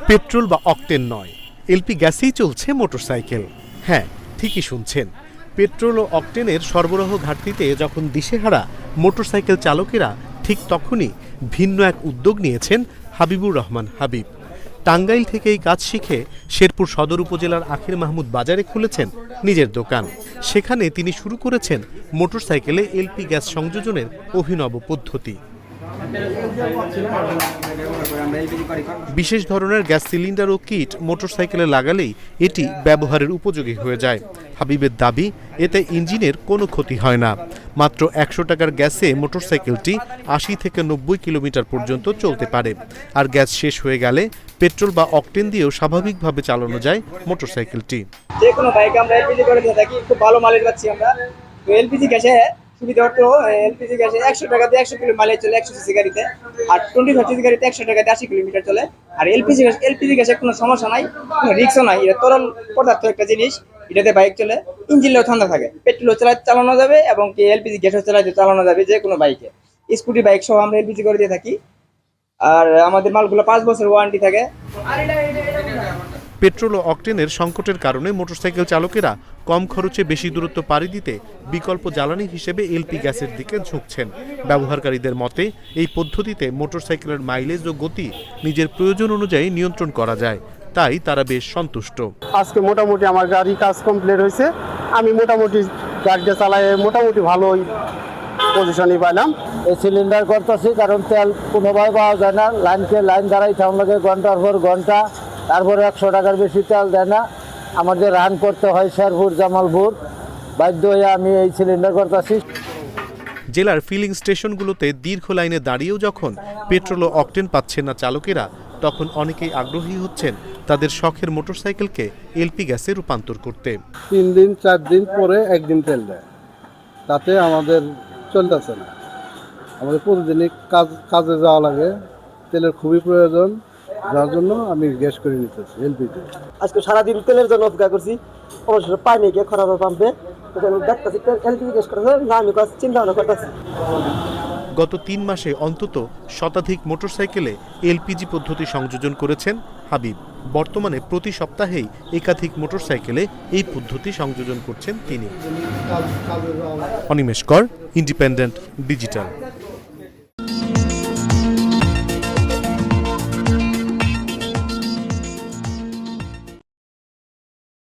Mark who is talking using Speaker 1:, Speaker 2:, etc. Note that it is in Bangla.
Speaker 1: পেট্রোল বা অকটেন নয়, এলপি গ্যাসেই চলছে মোটরসাইকেল। হ্যাঁ, ঠিকই শুনছেন, পেট্রোল ও অকটেনের সরবরাহ ঘাটতিতে যখন দিশেহারা মোটরসাইকেল চালকেরা, ঠিক তখনই ভিন্ন এক উদ্যোগ নিয়েছেন হাবিবুর রহমান হাবিব। টাঙ্গাইল থেকে এই কাজ শিখে শেরপুর সদর উপজেলার আখির মাহমুদ বাজারে খুলেছেন নিজের দোকান। সেখানে তিনি শুরু করেছেন মোটরসাইকেলে এলপি গ্যাস সংযোজনের অভিনব পদ্ধতি। বিশেষ ধরনের গ্যাস সিলিন্ডার ও কিট মোটরসাইকেলে লাগালেই এটি ব্যবহারের উপযোগী হয়ে যায়। হাবিবের দাবি, এতে ইঞ্জিনের কোনো ক্ষতি হয় না। মাত্র ১০০ টাকার গ্যাসে মোটরসাইকেলটি ৮০ থেকে ৯০ কিলোমিটার পর্যন্ত চলতে পারে। আর গ্যাস শেষ হয়ে গেলে পেট্রোল বা অকটেন দিয়েও স্বাভাবিকভাবে চালানো যায় মোটরসাইকেলটি।
Speaker 2: যে কোনো বাইকে আমরা এলপিজি করে দিয়ে থাকি, খুব ভালো মাইলেজ পাচ্ছি আমরা। তো এলপিজি গ্যাসে সুবিধা হতো, এলপিজি গ্যাসে ১০০ টাকা দিয়ে ১০০ কিলো মাইলেজ চলে ১০০ সিসি গাড়িতে, আর 25 সিসি গাড়িতে ১০০ টাকা দিয়ে ৮০ কিলোমিটার চলে। আর এলপিজি গ্যাসে কোনো সমস্যা নাই, কোনো রিস্কও নাই। এটা তরল পদার্থ একটা জিনিস, এটাতে বাইক চলে, ইঞ্জিনটাও ঠান্ডা থাকে, পেট্রোলও চালানো যাবে এবং কি এলপিজি গ্যাসও চালানো যাবে যে কোনো বাইকে। স্কুটি বাইক সহ আমরা এলপিজি করে দিয়ে থাকি। আর আমাদের মালগুলো 5 বছর ওয়ারেন্টি থাকে।
Speaker 1: পেট্রোল ও অকটেনের সংকটের কারণে মোটরসাইকেল চালকেরা কম খরচে বেশি দূরত্ব পাড়ি দিতে বিকল্প জ্বালানি হিসেবে এলপি গ্যাসের দিকে ঝুঁকছেন। ব্যবহারকারীদের মতে এই পদ্ধতিতে মোটরসাইকেলের মাইলেজ ও গতি নিজের প্রয়োজন অনুযায়ী নিয়ন্ত্রণ করা যায়, তাই তারা বেশ সন্তুষ্ট।
Speaker 3: আজকে মোটামুটি আমার গাড়ি কাজ কমপ্লিট হয়েছে, আমি মোটামুটি গাড়িটা চালাই মোটামুটি ভালোই পজিশনই পাইলাম।
Speaker 4: এই সিলিন্ডার করতেছি কারণ তেল কোনোভাবে পাওয়া যায় না, লাইন দাঁড়াই থাম লাগে ঘন্টার পর ঘন্টা, তারপরে ১০০ টাকার বেশি তেল দেয় না। আমাদের রান করতে হয় শেরপুর জামালপুর, বাধ্য হয়ে আমি এই সিলিন্ডার করতেছি।
Speaker 1: জেলার ফিলিং স্টেশনগুলোতে দীর্ঘ লাইনে দাঁড়িয়েও যখন পেট্রোল ও অকটেন পাচ্ছেন না চালকেরা, তখন অনেকেই আগ্রহী হচ্ছেন তাদের শখের মোটরসাইকেলকে এলপি গ্যাসে রূপান্তর করতে।
Speaker 3: 3 দিন 4 দিন পরে একদিন তেল দেয়, তাতে আমাদের চলতেছে না। আমাদের প্রতিদিনই কাজে যাওয়া লাগে, তেলের খুবই প্রয়োজন, যার জন্য আমি গ্যাস করে নিতেছি এলপিজি।
Speaker 2: আজকে সারাদিন তেলের জন্য অপেক্ষা করছি, অবশ্যই পাইনি গিয়ে খরাব পাম্পে দেখতেছি এলপিজি গ্যাস করা না, আমি চিন্তা ভাবনা করতেছি।
Speaker 1: গত ৩ মাসে অন্তত শতাধিক মোটরসাইকেলে এলপিজি পদ্ধতি সংযোজন করেছেন হাবিব। বর্তমানে প্রতি সপ্তাহেই একাধিক মোটরসাইকেলে এই পদ্ধতি সংযোজন করছেন তিনি। অনিমেষ কর, ইন্ডিপেন্ডেন্ট ডিজিটাল।